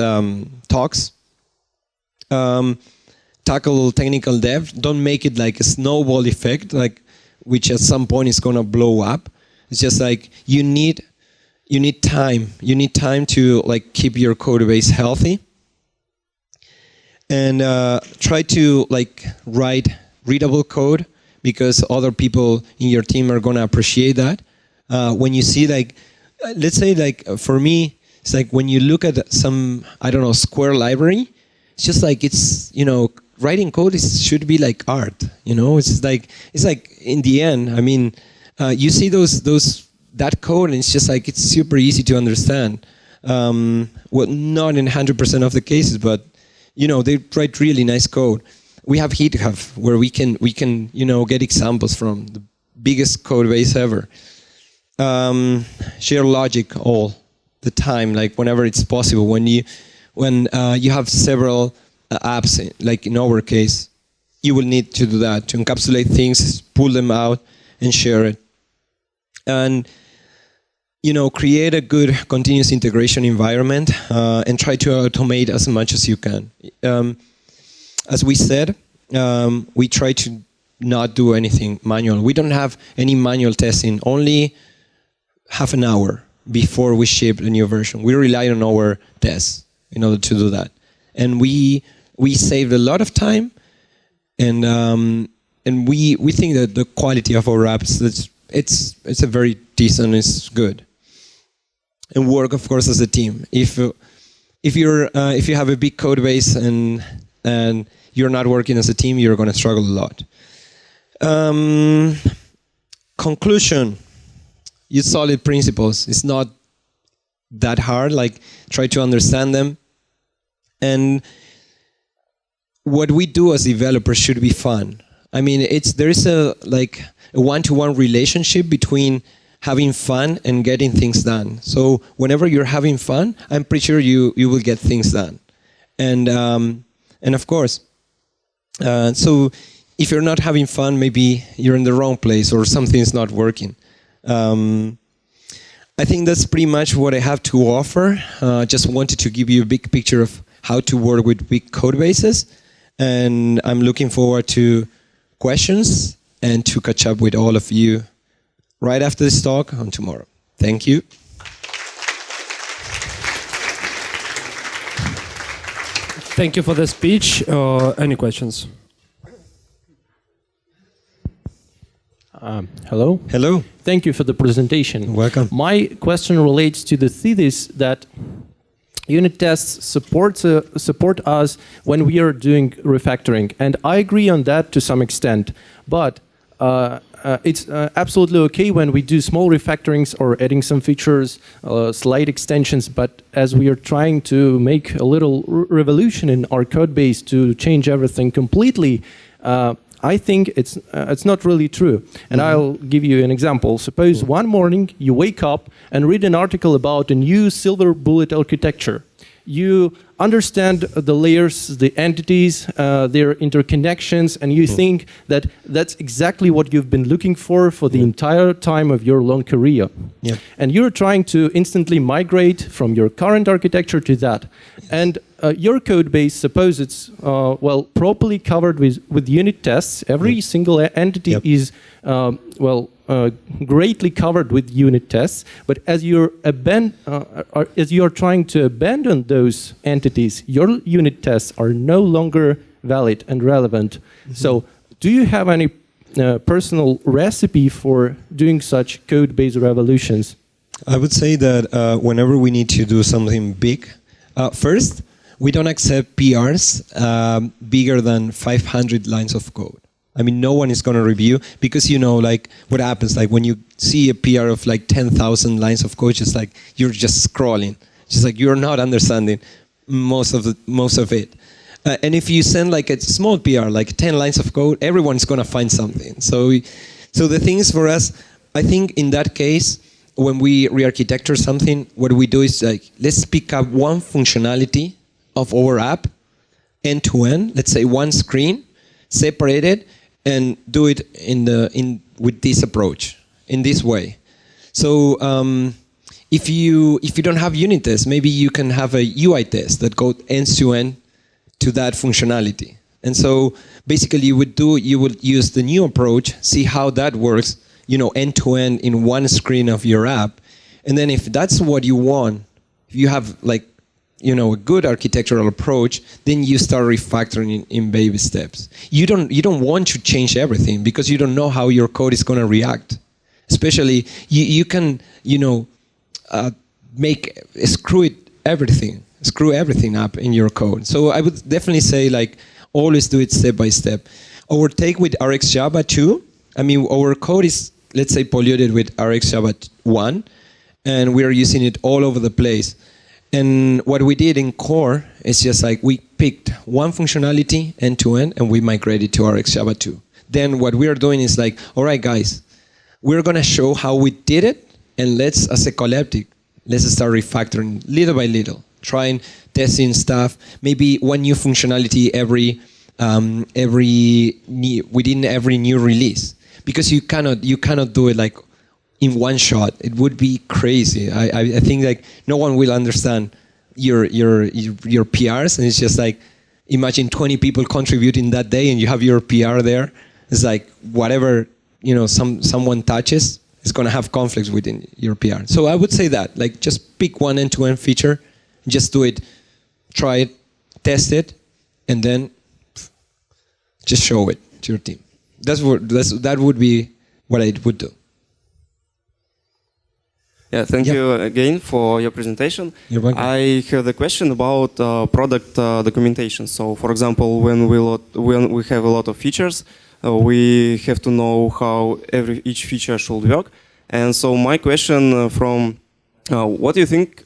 talks. Tackle technical debt. Don't make it like a snowball effect, like which at some point is gonna blow up. It's just like you need time. You need time to like keep your code base healthy, and try to like write readable code, because other people in your team are gonna appreciate that. When you see like, let's say like for me, it's like when you look at some, I don't know, Square library, it's just like it's, you know, writing code should be like art, you know. It's like in the end, I mean, you see that code, and it's just like it's super easy to understand. Well, not in 100% of the cases, but you know, they write really nice code. We have GitHub where we can you know, get examples from the biggest code base ever. Share logic all the time, like whenever it's possible. When you have several apps, like in our case, you will need to do that, to encapsulate things, pull them out, and share it. And you know, create a good continuous integration environment, and try to automate as much as you can. As we said, we try to not do anything manual. We don't have any manual testing, only half an hour before we ship a new version. We rely on our tests in order to do that. And we saved a lot of time, and we think that the quality of our apps, it's a very decent, it's good. And work, of course, as a team. If you have a big code base and you're not working as a team, you're going to struggle a lot. Conclusion: use solid principles. It's not that hard. Like, try to understand them. And what we do as developers should be fun. I mean, there is a one-to-one relationship between having fun and getting things done. So whenever you're having fun, I'm pretty sure you will get things done. And of course, so if you're not having fun, maybe you're in the wrong place or something's not working. I think that's pretty much what I have to offer. Just wanted to give you a big picture of how to work with big code bases. And I'm looking forward to questions and to catch up with all of you right after this talk on tomorrow. Thank you. Thank you for the speech. Any questions? Hello. Hello. Thank you for the presentation. Welcome. My question relates to the thesis that unit tests support us when we are doing refactoring, and I agree on that to some extent. But it's absolutely okay when we do small refactorings or adding some features, slight extensions. But as we are trying to make a little revolution in our code base to change everything completely, I think it's not really true. And I'll give you an example. Suppose one morning you wake up and read an article about a new silver bullet architecture. you understand the layers, the entities, their interconnections, and you think that that's exactly what you've been looking for the entire time of your long career. Yeah. And you're trying to instantly migrate from your current architecture to that. And your code base, suppose it's properly covered with unit tests. Every single entity is greatly covered with unit tests. But as you're trying to abandon those entities, your unit tests are no longer valid and relevant. So, do you have any personal recipe for doing such code base revolutions? I would say that whenever we need to do something big, first, we don't accept PRs bigger than 500 lines of code. I mean, no one is going to review, because like what happens, like when you see a PR of like 10,000 lines of code, it's like you're just scrolling. It's like you're not understanding most of it. And if you send like a small PR, like 10 lines of code, everyone's going to find something. So the thing is, for us, I think in that case, when we re-architecture something, what we do is like, let's pick up one functionality of our app end to end, let's say one screen, separate it, and do it with this approach, in this way. So if you don't have unit tests, maybe you can have a UI test that goes end to end to that functionality. And so basically you would use the new approach, see how that works, end to end in one screen of your app. And then if that's what you want, if you have like, a good architectural approach, then you start refactoring in baby steps. You don't want to change everything, because you don't know how your code is going to react. Especially you can screw everything up in your code. So I would definitely say, like, always do it step by step. Our take with RxJava 2, I mean, our code is, let's say, polluted with RxJava 1, and we are using it all over the place. And what we did in core is just like we picked one functionality end to end and we migrated to RxJava 2. Then what we are doing is like, all right, guys, we're going to show how we did it, and let's, as a collective, let's start refactoring little by little, trying testing stuff, maybe one new functionality within every new release, because you cannot do it like in one shot. It would be crazy. I think like no one will understand your PRs, and it's just like, imagine 20 people contributing that day and you have your PR there. It's like whatever someone touches is going to have conflicts within your PR. So I would say that, like, just pick one end-to-end feature, just do it, try it, test it, and then just show it to your team. That would be what I would do. Yeah, thank you again for your presentation. You're welcome. I have a question about product documentation. So, for example, when we have a lot of features, we have to know how each feature should work. And so my question what do you think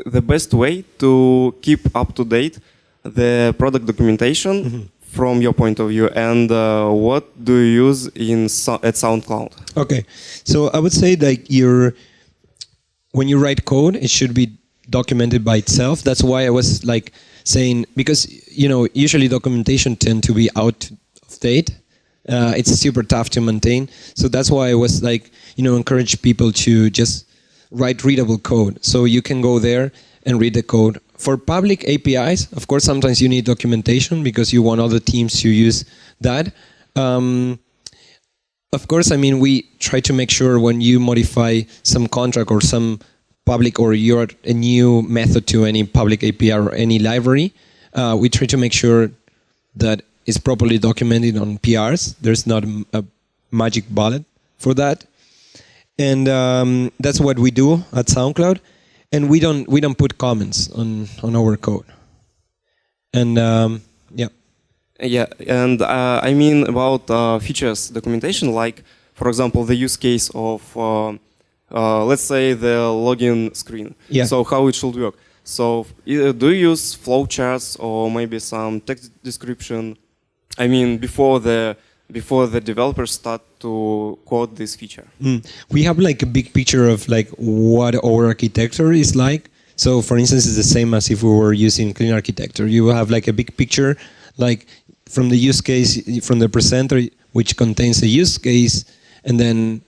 the best way to keep up to date the product documentation from your point of view, and what do you use at SoundCloud? Okay, so I would say like when you write code, it should be documented by itself. That's why I was like saying, because usually documentation tend to be out of date. It's super tough to maintain. So that's why I was like, encourage people to just write readable code. So you can go there and read the code. For public APIs, of course, sometimes you need documentation because you want other teams to use that. Of course, I mean, we try to make sure when you modify some contract or some public, or you're a new method to any public API or any library, we try to make sure that it's properly documented on PRs. There's not a magic bullet for that. And that's what we do at SoundCloud. And we don't put comments on our code. And yeah. Yeah, and I mean about features documentation, like, for example, the use case of, let's say, the login screen. Yeah. So how it should work. So do you use flowcharts or maybe some text description? I mean, before the developers start to code this feature. We have like a big picture of like what our architecture is like. So for instance, it's the same as if we were using clean architecture. You will have like a big picture, like from the use case, from the presenter, which contains a use case, and then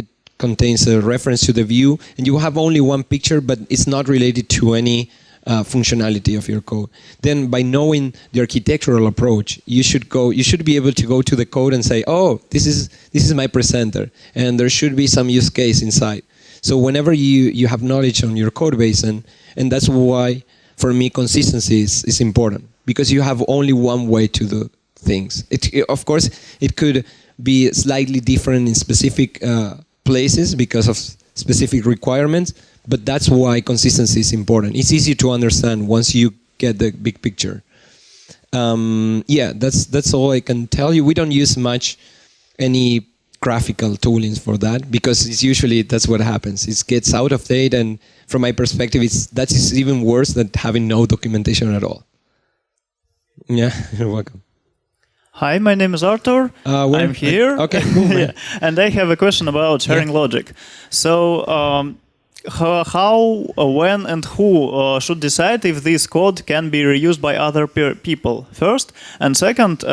it contains a reference to the view, and you have only one picture, but it's not related to any functionality of your code. Then by knowing the architectural approach, you should be able to go to the code and say, oh, this is my presenter, and there should be some use case inside. So whenever you have knowledge on your code base, and that's why, for me, consistency is important, because you have only one way to do things. Of course, it could be slightly different in specific places because of specific requirements, but that's why consistency is important. It's easy to understand once you get the big picture. Yeah, that's all I can tell you. We don't use much any graphical toolings for that, because it's usually that's what happens. It gets out of date, and from my perspective, that is even worse than having no documentation at all. Yeah, you're welcome. Hi, my name is Arthur. I'm here. Okay, cool. Yeah. And I have a question about sharing logic. So, how, when, and who should decide if this code can be reused by other people first? And second,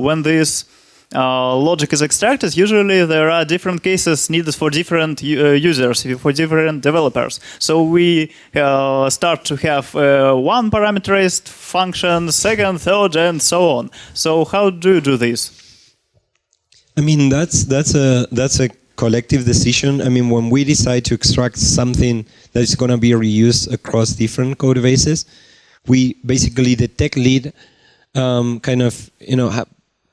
when this logic is extracted, usually there are different cases needed for different users, for different developers. So we start to have one parameterized function, second, third, and so on. So how do you do this? I mean, that's a collective decision. I mean, when we decide to extract something that is going to be reused across different code bases, we basically, the tech lead, kind of,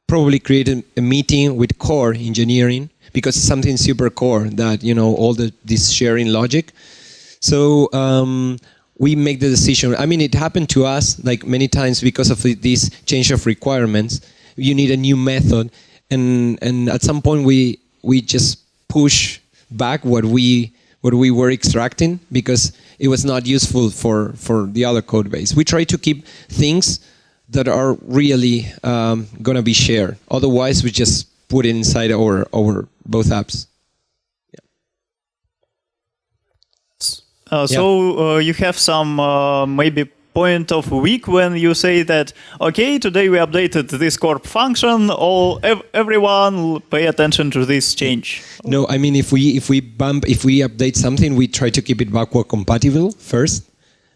probably create a meeting with core engineering, because it's something super core that, all this sharing logic. So we make the decision. I mean, it happened to us like many times because of this change of requirements. You need a new method, and at some point we just push back what we were extracting because it was not useful for the other code base. We try to keep things that are really going to be shared. Otherwise, we just put it inside our both apps. Yeah. So you have some maybe point of week when you say that, okay, today we updated this corp function, everyone pay attention to this change. No, I mean, if we update something, we try to keep it backward compatible first.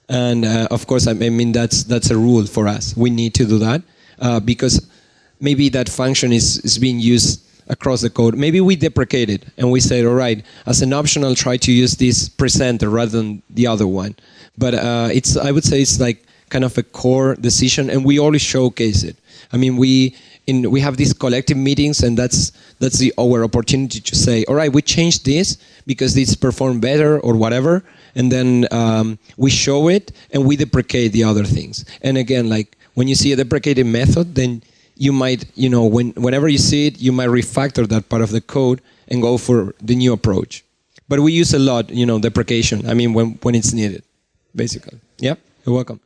And of course, I mean, that's a rule for us. We need to do that because maybe that function is being used across the code. Maybe we deprecate it and we say, all right, as an optional, try to use this presenter rather than the other one. But I would say it's like kind of a core decision, and we always showcase it. I mean, we have these collective meetings, and that's our opportunity to say, all right, we changed this because this performed better or whatever. And then we show it and we deprecate the other things. And again, like when you see a deprecated method, then you might, whenever you see it, you might refactor that part of the code and go for the new approach. But we use a lot, deprecation. I mean, when it's needed, basically. Yeah, you're welcome.